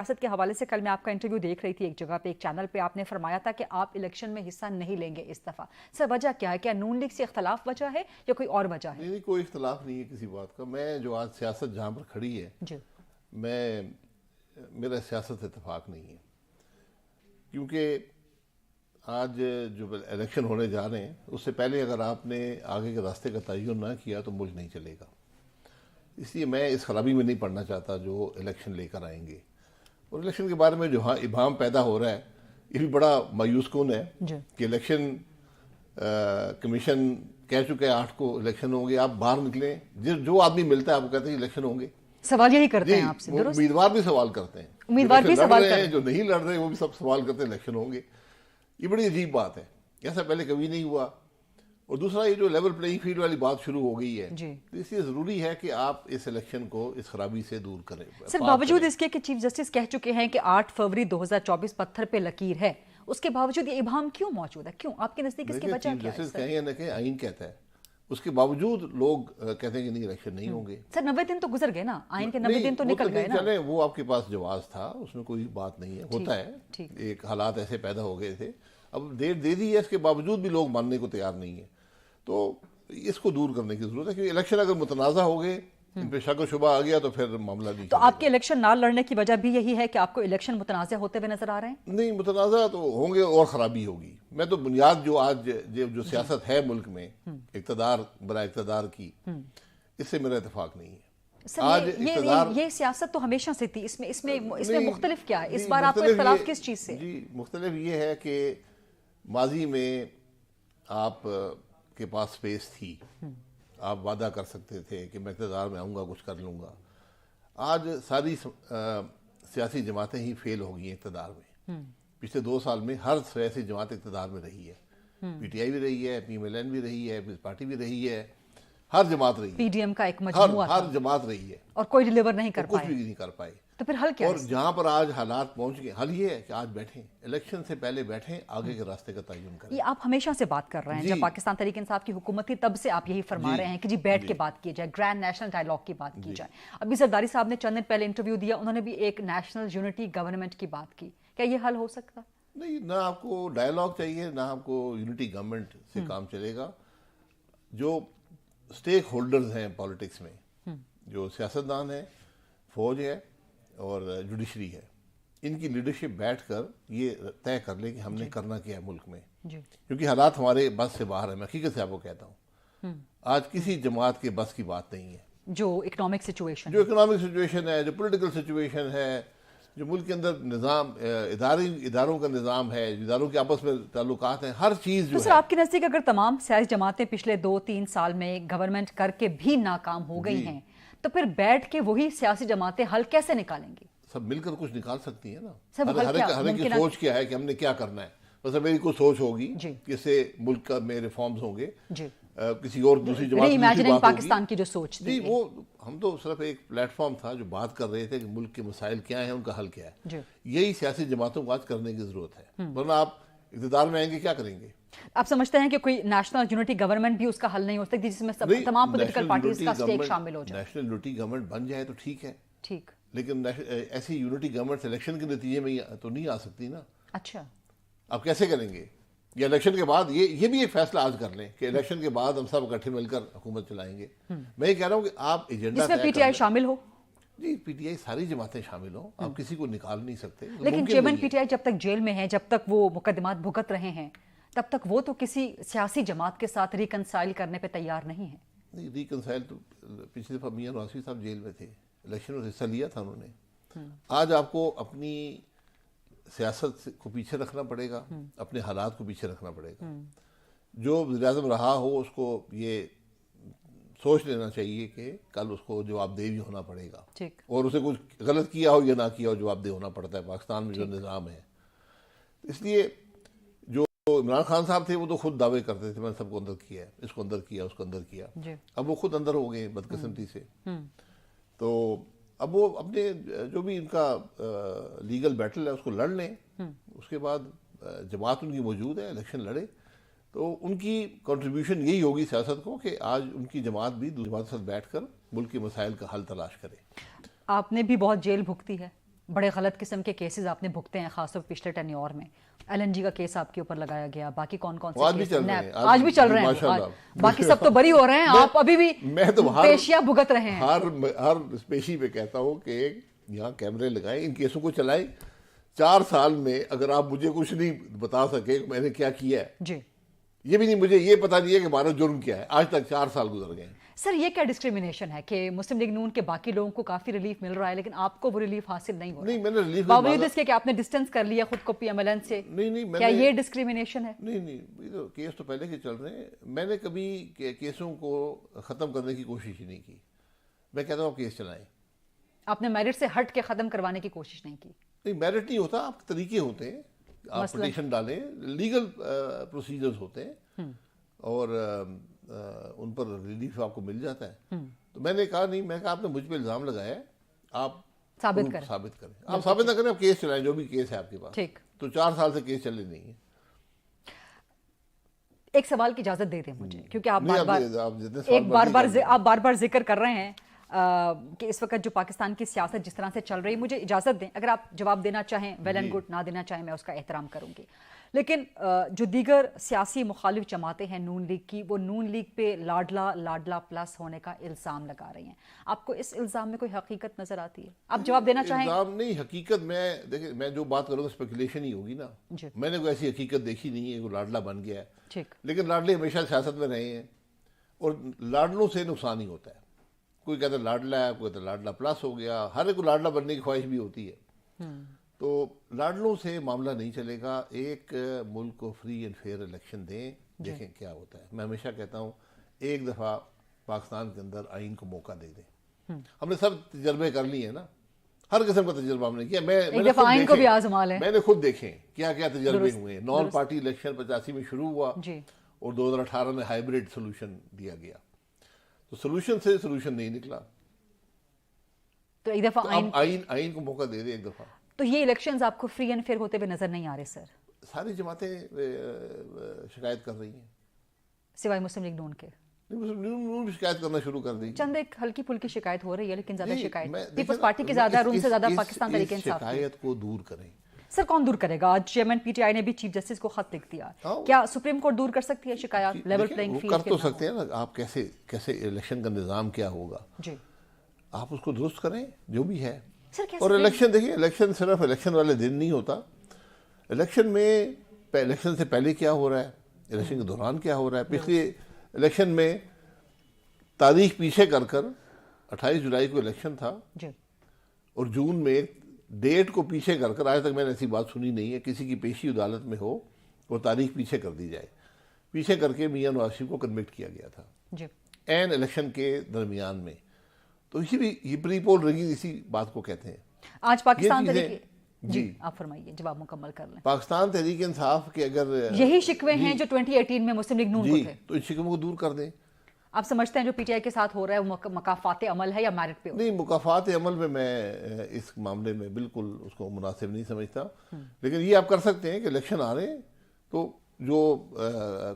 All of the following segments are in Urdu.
سیاست کے حوالے سے کل میں آپ کا انٹرویو دیکھ رہی تھی ایک جگہ پہ، ایک چینل پہ، آپ نے فرمایا تھا کہ آپ الیکشن میں حصہ نہیں لیں گے اس دفعہ۔ سر وجہ کیا ہے؟ کیا نون لیگ سے اختلاف وجہ ہے یا کوئی اور وجہ ہے؟ نہیں، کوئی اختلاف نہیں ہے کسی بات کا۔ میں جو آج سیاست جہاں پر کھڑی ہے، جی میرا سیاست اتفاق نہیں ہے، کیونکہ آج جو الیکشن ہونے جا رہے ہیں اس سے پہلے اگر آپ نے آگے کے راستے کا تعین نہ کیا تو ملک نہیں چلے گا۔ اس لیے میں اس خرابی میں نہیں پڑنا چاہتا جو الیکشن لے کر آئیں گے، اور الیکشن کے بارے میں جو ابہام پیدا ہو رہا ہے یہ بھی بڑا مایوس کن ہے کہ الیکشن کمیشن کہہ چکے 8 کو الیکشن ہوں گے، آپ باہر نکلیں، جو آدمی ملتا ہے آپ کو کہتے ہیں الیکشن ہوں گے۔ سوال یہی کرتے ہیں آپ سے، درست؟ امیدوار بھی سوال کرتے ہیں، امیدوار بھی سوال کرتے ہیں، جو نہیں لڑ رہے وہ بھی سب سوال کرتے ہیں الیکشن ہوں گے۔ یہ بڑی عجیب بات ہے، ایسا پہلے کبھی نہیں ہوا۔ اور دوسرا یہ جو لیول پلینگ فیلڈ والی بات شروع ہو گئی ہے، تو اس لیے ضروری ہے کہ آپ اس الیکشن کو اس خرابی سے دور کریں۔ سر باوجود اس کے کہ چیف جسٹس کہہ چکے ہیں کہ 8 فروری 2024 پتھر پہ لکیر ہے، اس کے باوجود یہ ابہام کیوں موجود ہے؟ کیوں آپ کے نزدیک اس کی وجہ کیا ہے؟ چیف جسٹس کہیں یا نہ کہیں، آئین کہتا ہے، اس کے باوجود لوگ کہتے ہیں کہ نہیں الیکشن نہیں ہوں گے۔ سر 90 دن تو گزر گئے نا، آئین کے 90 دن تو نکل گئے نا۔ چلیں، وہ آپ کے پاس جواز تھا، اس میں کوئی بات نہیں ہے، ہوتا ہے، ایک حالات ایسے پیدا ہو گئے تھے، اب ڈیٹ دے دی ہے، اس کے باوجود بھی لوگ ماننے کو تیار نہیں ہیں۔ تو اس کو دور کرنے کی ضرورت ہے، کیونکہ الیکشن اگر متنازع ہو گئے، ان پہ شک و شبہ آ گیا تو پھر معاملہ نہیں۔ تو آپ کے الیکشن نہ لڑنے کی وجہ بھی یہی ہے کہ آپ کو الیکشن متنازع ہوتے ہوئے نظر آ رہے ہیں؟ نہیں، متنازع تو ہوں گے اور خرابی ہوگی۔ میں تو بنیاد جو آج جو سیاست ہے ملک میں اقتدار برائے اقتدار کی، اس سے میرا اتفاق نہیں ہے۔ سر یہ سیاست تو ہمیشہ سے تھی، اس میں مختلف کیا ہے؟ اس بار آپ کو اختلاف کس چیز سے؟ جی، مختلف یہ ہے کہ ماضی میں آپ کے پاس سپیس تھی، آپ وعدہ کر سکتے تھے کہ میں اقتدار میں آؤں گا، کچھ کر لوں گا۔ آج ساری سیاسی جماعتیں ہی فیل ہو گئی ہیں اقتدار میں۔ پچھلے 2 سال میں ہر سیاسی جماعت اقتدار میں رہی ہے، پی ٹی آئی بھی رہی ہے، پی ایم ایل این بھی رہی ہے، پیپلز پارٹی بھی رہی ہے، ہر جماعت رہی ہے، پی ڈی ایم کا ایک مجموعہ تھا، ہر جماعت رہی ہے، اور کوئی ڈیلیور نہیں کر پائے، کچھ بھی نہیں کر پائے۔ تو پھر حل کیا ہے؟ اور جہاں پر آج حالات پہنچ گئے، حل یہ ہے کہ آج بیٹھیں، الیکشن سے پہلے بیٹھیں، آگے کے راستے کا تعین کریں۔ یہ آپ ہمیشہ سے بات کر رہے ہیں، جب پاکستان تحریک انصاف کی حکومت تھی تب سے آپ یہی فرما رہے ہیں کہ جی بیٹھ کے بات کی جائے، گرینڈ نیشنل ڈائیلاگ کی بات کی جائے۔ ابھی زرداری صاحب نے چند دن پہلے انٹرویو دیا، انہوں نے بھی ایک نیشنل یونٹی گورنمنٹ کی بات کی، کیا یہ حل ہو سکتا؟ نہیں، نہ آپ کو ڈائیلاگ چاہیے، نہ آپ کو یونٹی گورنمنٹ سے کام چلے گا۔ جو سٹیک ہولڈرز ہیں پالیٹکس میں، جو سیاستدان ہیں، فوج ہے اور جوڈیشری ہے، ان کی لیڈرشپ بیٹھ کر یہ طے کر لے کہ ہم نے کرنا کیا ہے ملک میں، کیونکہ حالات ہمارے بس سے باہر ہیں۔ میں حقیقت سے آپ کو کہتا ہوں، آج کسی جماعت کے بس کی بات نہیں ہے۔ جو اکنامک سچویشن ہے، جو پولیٹیکل سچویشن ہے، جو ملک کے اندر نظام، اداروں کا نظام ہے، اداروں کے آپس میں تعلقات ہیں، ہر چیز جو ہے۔ تو سر آپ کے نزدیک اگر تمام سیاسی جماعتیں پچھلے 2-3 سال میں گورنمنٹ کر کے بھی ناکام ہو گئی ہیں، تو پھر بیٹھ کے وہی سیاسی جماعتیں حل کیسے نکالیں گی؟ سب مل کر کچھ نکال سکتی ہیں نا۔ ہر ایک کی سوچ کیا ہے کہ ہم نے کیا کرنا ہے، بس میری کوئی سوچ ہوگی کہ اس سے ملک میں ریفارمز ہوں گے، کسی اور دوسری جماعت کی امیجننگ پاکستان کی جو سوچ تھی، جی وہ ہم تو صرف ایک پلیٹ فارم تھا جو بات کر رہے تھے کہ ملک کے مسائل کیا ہیں، ان کا حل کیا ہے۔ یہی سیاسی جماعتوں کو آج کرنے کی ضرورت ہے، ورنہ آپ اقتدار میں آئیں گے کیا کریں گے؟ آپ سمجھتے ہیں کہ کوئی نیشنل یونٹی گورنمنٹ بھی اس کا حل نہیں ہو سکتی جس میں تمام پولیٹیکل پارٹیز کا سٹیک شامل ہو جائے؟ نیشنل یونٹی گورنمنٹ بن جائے تو ٹھیک ہے، ٹھیک، لیکن ایسی یونٹی گورنمنٹ الیکشن کے نتیجے میں تو نہیں آ سکتی نا۔ اچھا، آپ کیسے کریں گے؟ یا الیکشن کے بعد یہ بھی ایک فیصلہ آج کر لیں کہ الیکشن کے بعد ہم سب اکٹھے مل کر حکومت چلائیں گے۔ میں یہ کہہ رہا ہوں کہ آپ ایجنڈا، جس میں پی ٹی آئی شامل ہو۔ جی، پی ٹی آئی ساری جماعتیں شامل ہوں، آپ کسی کو نکال نہیں سکتے۔ لیکن چیئرمین پی ٹی آئی جب تک جیل میں ہے، جب تک وہ مقدمات بھگت رہے ہیں، تب تک وہ تو کسی سیاسی جماعت کے ساتھ ریکنسائل کرنے پہ تیار نہیں ہے۔ نہیں، ریکنسائل تو پچھلی دفعہ میاں نواز شریف صاحب جیل میں تھے، الیکشن میں حصہ لیا تھا انہوں نے۔ آج آپ کو اپنی سیاست کو پیچھے رکھنا پڑے گا، اپنے حالات کو پیچھے رکھنا پڑے گا۔ جو وزیر اعظم رہا ہو اس کو یہ سوچ لینا چاہیے کہ کل اس کو جواب دہ بھی ہونا پڑے گا، اور اسے کچھ غلط کیا ہو یا نہ کیا ہو جواب دہ ہونا پڑتا ہے پاکستان میں جو نظام ہے۔ اس لیے جو عمران خان صاحب تھے وہ تو خود دعوے کرتے تھے میں نے سب کو اندر کیا ہے، اس کو اندر کیا، اس کو اندر کیا۔ اب وہ خود اندر ہو گئے بدقسمتی سے، تو اب وہ اپنے جو بھی ان کا لیگل بیٹل ہے اس کو لڑ لیں، اس کے بعد جماعت ان کی موجود ہے، الیکشن لڑے، تو ان کی کنٹریبیوشن یہی ہوگی سیاست کو کہ آج ان کی جماعت بھی دوسری جماعت کے ساتھ بیٹھ کر ملک کے مسائل کا حل تلاش کرے۔ آپ نے بھی بہت جیل بھگتی ہے، بڑے غلط قسم کے کیسز آپ نے بھگتے ہیں، خاص طور پچھلے ٹینیور میں LNG کا کیس آپ کے اوپر لگایا گیا، باقی کون کون سے آج بھی چل رہے ہیں، باقی سب تو بری ہو رہے ہیں، آپ ابھی بھی پیشیاں بھگت رہے ہیں. ہر پیشی پہ کہتا ہوں کہ یہاں کیمرے لگائیں، ان کیسوں کو چلائیں. 4 سال میں اگر آپ مجھے کچھ نہیں بتا سکے کہ میں نے کیا کیا ہے، جی یہ بھی نہیں، مجھے یہ پتا نہیں ہے کہ ہمارا جرم کیا ہے. آج تک 4 سال گزر گئے ہیں. سر یہ کیا ڈسکریمنیشن ہے کہ مسلم لیگ نون کے باقی لوگوں کو کافی ریلیف مل رہا ہے لیکن آپ کو وہ ریلیف حاصل نہیں ہو رہا؟ نہیں، میں نے ریلیف باوجود اس کے کہ آپ نے ڈسٹنس کر لیا خود کو PMLN سے، کیا یہ ڈسکریمنیشن ہے؟ نہیں، کیس تو پہلے کے چل رہے ہیں. میں نے کبھی کیسوں کو ختم کرنے کی کوشش ہی نہیں کی. میں کہتا ہوں آپ کیس چلائیں. آپ نے میرٹ سے ہٹ کے ختم کروانے کی کوشش نہیں کی؟ نہیں، میرٹ نہیں ہوتا، آپ کے طریقے ہوتے ہیں. آپ پٹیشن ڈالیں، لیگل پروسیجرز ہوتے ہیں اور ان پر ریلیف آپ کو مل جاتا ہے. تو میں نے کہا نہیں، میں کہا آپ نے مجھ پہ الزام لگایا ہے، آپ ثابت کریں. آپ ثابت نہ کریں، آپ کیس چلائیں، جو بھی کیس ہے آپ کے پاس. تو 4 سال سے کیس چلے نہیں ہے. ایک سوال کی اجازت دے دیں مجھے، کیونکہ آپ بار بار ذکر کر رہے ہیں کہ اس وقت جو پاکستان کی سیاست جس طرح سے چل رہی، مجھے اجازت دیں، اگر آپ جواب دینا چاہیں ویل اینڈ گڈ، نہ دینا چاہیں میں اس کا احترام کروں گی. لیکن جو دیگر سیاسی مخالف جماعتیں ہیں نون لیگ کی، وہ نون لیگ پہ لاڈلا پلس ہونے کا الزام لگا رہی ہیں. آپ کو اس الزام میں کوئی حقیقت نظر آتی ہے؟ آپ جواب دینا چاہیں. الزام نہیں، حقیقت میں دیکھیں، میں جو بات کروں گا اسپیکولیشن ہی ہوگی نا. میں نے کوئی ایسی حقیقت دیکھی نہیں ہے کہ لاڈلا بن گیا ہے. لیکن لاڈلے ہمیشہ سیاست میں رہے ہیں اور لاڈلوں سے نقصان ہی ہوتا ہے. کوئی کہتا ہے لاڈلا ہے، کوئی کہتا ہے لاڈلا پلس ہو گیا. ہر ایک کو لاڈلا بننے کی خواہش بھی ہوتی ہے. تو لاڈلوں سے معاملہ نہیں چلے گا. ایک ملک کو فری اینڈ فیئر الیکشن دیں، دیکھیں کیا ہوتا ہے. میں ہمیشہ کہتا ہوں ایک دفعہ پاکستان کے اندر آئین کو موقع دے دیں. ہم نے سب تجربے کر لیے ہیں نا، ہر قسم کا تجربہ ہم نے کیا. میں نے خود دیکھیں کیا کیا تجربے ہوئے. نان پارٹی الیکشن 85 میں شروع ہوا اور 2018 میں ہائیبریڈ سولوشن دیا گیا. تو سولوشن نہیں نکلا. تو ایک دفعہ آئین کو موقع دے دیں ایک دفعہ. تو یہ الیکشنز آپ کو فری اینڈ فیئر ہوتے ہوئے نظر نہیں آ رہے سر؟ ساری جماعتیں شکایت کر رہی ہیں سوائے مسلم لیگ نون کے. مسلم لیگ نون بھی شکایت کرنا شروع کر دی. چند ایک ہلکی پھلکی شکایت ہو رہی ہے لیکن زیادہ شکایت پیپلز پارٹی کی زیادہ، روم سے زیادہ پاکستان تحریک انصاف. شکایت کو دور کریں. سر کون دور کرے گا؟ آج چیئرمین PTI نے بھی چیف جسٹس کو خط لکھ دیا. کیا سپریم کورٹ دور کر سکتی ہے شکایات؟ لیول پلینگ فیلڈ کر تو سکتے ہیں نا. آپ کیسے الیکشن کا نظام کیا ہوگا، جی آپ اس کو درست کریں جو بھی ہے. اور الیکشن دیکھیں، الیکشن صرف الیکشن والے دن نہیں ہوتا. الیکشن میں الیکشن سے پہلے کیا ہو رہا ہے، الیکشن کے دوران کیا ہو رہا ہے. پچھلے الیکشن میں تاریخ پیچھے کر 28 جولائی کو الیکشن تھا اور جون میں ڈیٹ کو پیچھے کر آج تک میں نے ایسی بات سنی نہیں ہے کسی کی پیشی عدالت میں ہو اور تاریخ پیچھے کر دی جائے. پیچھے کر کے میاں نواز شریف کو کنوکٹ کیا گیا تھا این الیکشن کے درمیان میں. تو اسی بھی یہ پری پول ریگنگ اسی بات کو کہتے ہیں. آج پاکستان تحریک، جی آپ فرمائیے، جواب مکمل کر لیں. پاکستان تحریک انصاف کے اگر یہی شکوے ہیں جو 2018 میں مسلم لیگ نون کو تھے، تو ان شکووں کو دور کر دیں. آپ سمجھتے ہیں جو PTI کے ساتھ ہو رہا ہے وہ مکافات عمل ہے یا میرٹ پہ؟ نہیں، مکافات عمل میں اس معاملے میں بالکل اس کو مناسب نہیں سمجھتا. لیکن یہ آپ کر سکتے ہیں کہ الیکشن آ رہے ہیں تو جو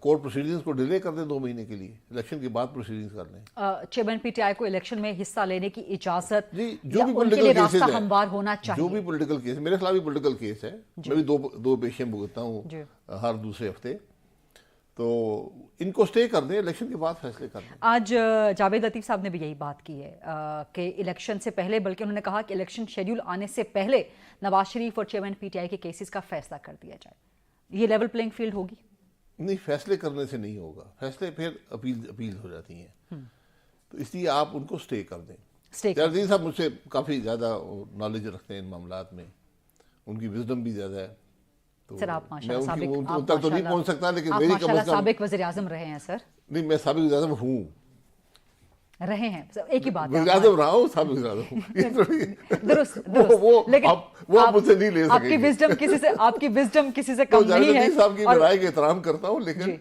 کورٹ پروسیڈنگز کو ڈیلے کر دیں 2 مہینے کے لیے، الیکشن کے بعد پروسیڈنگز کر لیں. چیئرمین PTI کو الیکشن میں حصہ لینے کی اجازت، جو بھی پولیٹیکل کیسز ہے ہموار ہونا چاہیے. جو بھی پولیٹیکل کیس، میرے خلاف بھی پولیٹیکل کیس ہے، میں بھی دو پیشیاں بھگتتا ہوں ہر دوسرے ہفتے. تو ان کو سٹے کر دیں، الیکشن کے بعد فیصلے کر دیں. آج جاوید لطیف صاحب نے بھی یہی بات کی ہے کہ الیکشن سے پہلے، بلکہ انہوں نے کہا کہ الیکشن شیڈیول آنے سے پہلے نواز شریف اور چیئرمین PTI کے کیسز کا فیصلہ کر دیا جائے. یہ لیول پلینگ فیلڈ ہوگی؟ نہیں، فیصلے کرنے سے نہیں ہوگا. فیصلے پھر اپیل ہو جاتی ہیں. تو اس لیے آپ ان کو سٹے کر دیں. جاوید صاحب مجھ سے کافی زیادہ نالج رکھتے ہیں ان معاملات میں، ان کی وزڈم بھی زیادہ ہے. سر آپ ماشاءاللہ سابق وزیر اعظم رہے ہیں. سر نہیں، میں سابق وزیر اعظم ہوں، رہے ہیں، ایک ہی بات ہے. وزیر اعظم رہا ہوں، سابق وزیر اعظم ہوں. درست، لیکن وہ مجھ سے نہیں لے سکیں. آپ کی وزڈم کسی سے کم نہیں ہے. صاحب کی رائے کا احترام کرتا ہوں، لیکن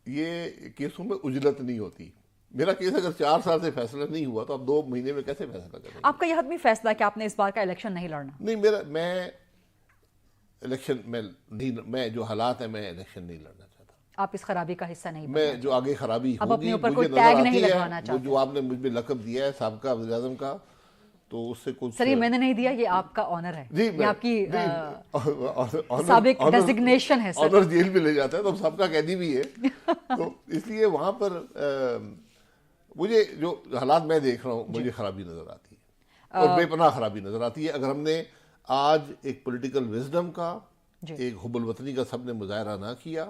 یہ کیسوں میں اجلت نہیں ہوتی. میرا کیس اگر 4 سال سے فیصلہ نہیں ہوا تو آپ 2 مہینے میں کیسے فیصلہ کریں؟ آپ کا یہ حتمی فیصلہ ہے کہ آپ نے اس بار کا الیکشن نہیں لڑنا؟ نہیں، میں الیکشن میں جو حالات ہیں میں الیکشن نہیں لڑنا چاہتا. آپ اس خرابی کا حصہ نہیں؟ میں جو آگے خرابی ہوگی مجھے نظر آتی ہے، وہ جو آپ نے مجھ پہ لقب دیا ہے سابقہ وزیر اعظم کا، تو اس سے کچھ سر یہ میں نے نہیں دیا، یہ آپ کا آنر ہے، جی یہ آپ کی آنر سابق ڈیزگنیشن ہے سر. آنر جیل میں لے جاتا ہے تو ہم سب کا قیدی بھی ہے. تو اس لیے وہاں پر مجھے جو حالات میں دیکھ رہا ہوں مجھے خرابی نظر آتی ہے اور بے پناہ خرابی نظر آتی ہے. اگر ہم نے آج ایک پولیٹیکل وزڈم کا ایک حب الوطنی کا سب نے مظاہرہ نہ کیا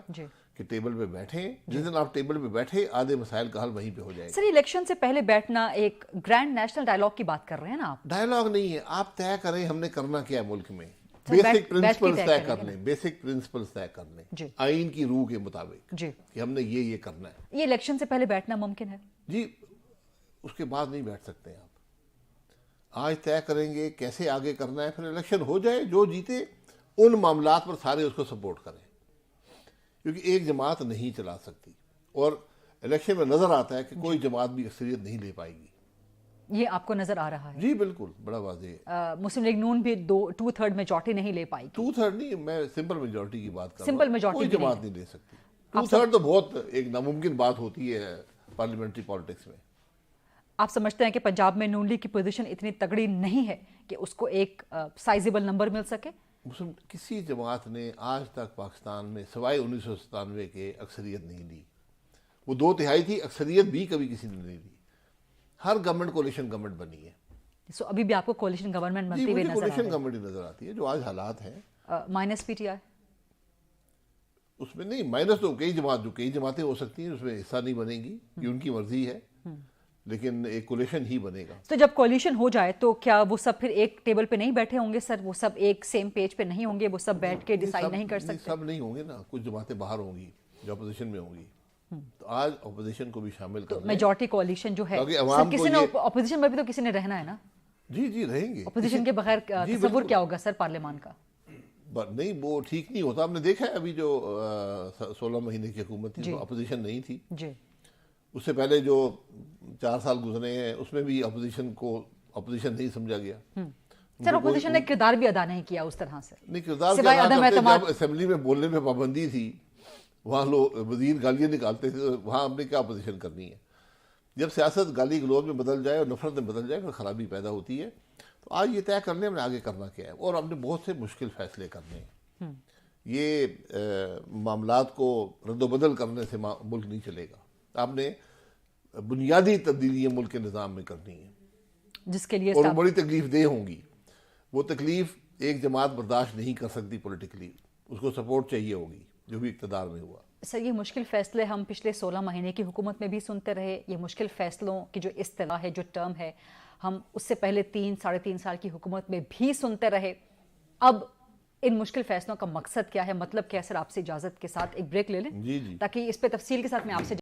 کہ ٹیبل پہ بیٹھیں، جس دن آپ ٹیبل پہ بیٹھے آدھے مسائل کا حل وہیں پہ ہو جائے گا. سر الیکشن سے پہلے بیٹھنا ایک گرینڈ نیشنل ڈائیلاگ کی بات کر رہے ہیں نا آپ؟ ڈائیلاگ نہیں ہے، آپ طے کریں ہم نے کرنا کیا ہے ملک میں. بیسک پرنسپلز طے کر لیں، بیسک پرنسپلز طے کر لیں آئین کی روح کے مطابق کہ ہم نے یہ کرنا ہے. یہ الیکشن سے پہلے بیٹھنا ممکن ہے؟ جی اس کے بعد نہیں بیٹھ سکتے آپ. آج طے کریں گے کیسے آگے کرنا ہے، پھر الیکشن ہو جائے، جو جیتے ان معاملات پر سارے اس کو سپورٹ کریں، کیونکہ ایک جماعت نہیں چلا سکتی. اور الیکشن میں نظر آتا ہے کہ کوئی جماعت بھی اکثریت نہیں لے پائے گی. یہ آپ کو نظر آ رہا ہے؟ جی بالکل، بڑا واضح ہے. مسلم لیگ نون بھی 2/3 میجورٹی نہیں لے پائی. 2/3 نہیں، میں سمپل میجورٹی کی بات کر رہا ہوں. سمپل میجورٹی کوئی جماعت نہیں لے سکتی. 2/3 تو بہت ایک ناممکن بات ہوتی ہے پارلیمنٹری پالیٹکس میں. آپ سمجھتے ہیں کہ پنجاب میں نون لیگ کی پوزیشن اتنی تگڑی نہیں ہے کہ اس کو ایک سائزیبل نمبر مل سکے؟ کسی جماعت نے آج تک پاکستان میں سوائے 1997 کے اکثریت نہیں لی. وہ 2/3 تھی، اکثریت بھی کبھی کسی نے نہیں لی. ہر گورنمنٹ کولیشن گورنمنٹ بنی ہے. سو ابھی بھی آپ کو کولیشن گورنمنٹ بنتی ہوئی نظر آ رہی ہے؟ کولیشن گورنمنٹ ہی نظر آتی ہے جو آج حالات ہیں. مائنس پی ٹی آئی اس میں نہیں، مائنس تو کئی جماعتیں ہو سکتی ہیں، اس میں حصہ نہیں بنے گی، یہ ان کی مرضی ہے، لیکن ایک کولیشن ہی بنے گا. تو جب کولیشن ہو جائے تو کیا وہ سب پھر ایک ٹیبل پہ نہیں بیٹھے ہوں گے سر؟ وہ سب ایک سیم پیج پہ نہیں ہوں گے؟ وہ سب بیٹھ کے ڈیسائیڈ نہیں کر سکتے؟ سب نہیں ہوں گے نا، کچھ جماعتیں باہر ہوں گی جو اپوزیشن میں ہوں گی. تو آج اپوزیشن کو بھی شامل کر لیں. میجورٹی کولیشن جو ہے کسی نے اپوزیشن میں بھی تو کسی نے رہنا ہے نا؟ جی رہیں گے. اپوزیشن کے بغیر تصور کیا ہوگا سر پارلیمان کا؟ نہیں وہ ٹھیک نہیں ہوتا. ہم نے دیکھا ہے ابھی جو 16 مہینے کی حکومت تھی اپوزیشن نہیں تھی. اس سے پہلے جو 4 سال گزرے ہیں اس میں بھی اپوزیشن کو اپوزیشن نہیں سمجھا گیا. سر اپوزیشن نے کردار بھی ادا نہیں کیا اس طرح سے. نہیں کردار کیا ادا کرتے، جب اسمبلی میں بولنے میں پابندی تھی، وہاں لوگ وزیر گالیاں نکالتے تھے، وہاں ہم نے کیا اپوزیشن کرنی ہے. جب سیاست گالی گلوچ میں بدل جائے اور نفرت میں بدل جائے پھر خرابی پیدا ہوتی ہے. تو آج یہ طے کرنے ہم نے آگے کرنا کیا ہے، اور ہم نے بہت سے مشکل فیصلے کرنے ہیں. یہ معاملات کو رد و بدل کرنے سے ملک نہیں چلے گا. آپ نے بنیادی تبدیلیاں ملک کے نظام میں کرنی ہیں جس کے لیے اور وہ بڑی تکلیف دہ ہوں گی. وہ تکلیف ایک جماعت برداشت نہیں کر سکتی پولیٹیکلی، اس کو سپورٹ چاہیے ہوگی جو بھی اقتدار میں ہوا. سر یہ مشکل فیصلے ہم پچھلے 16 مہینے کی حکومت میں بھی سنتے رہے. یہ مشکل فیصلوں کی جو اصطلاح ہے، جو ٹرم ہے، ہم اس سے پہلے 3-3.5 سال کی حکومت میں بھی سنتے رہے. اب ان مشکل فیصلوں کا مقصد کیا ہے، مطلب کیا ہے؟ سر آپ سے اجازت کے ساتھ ایک بریک لے لیں جی تاکہ اس پہ تفصیل کے ساتھ میں آپ سے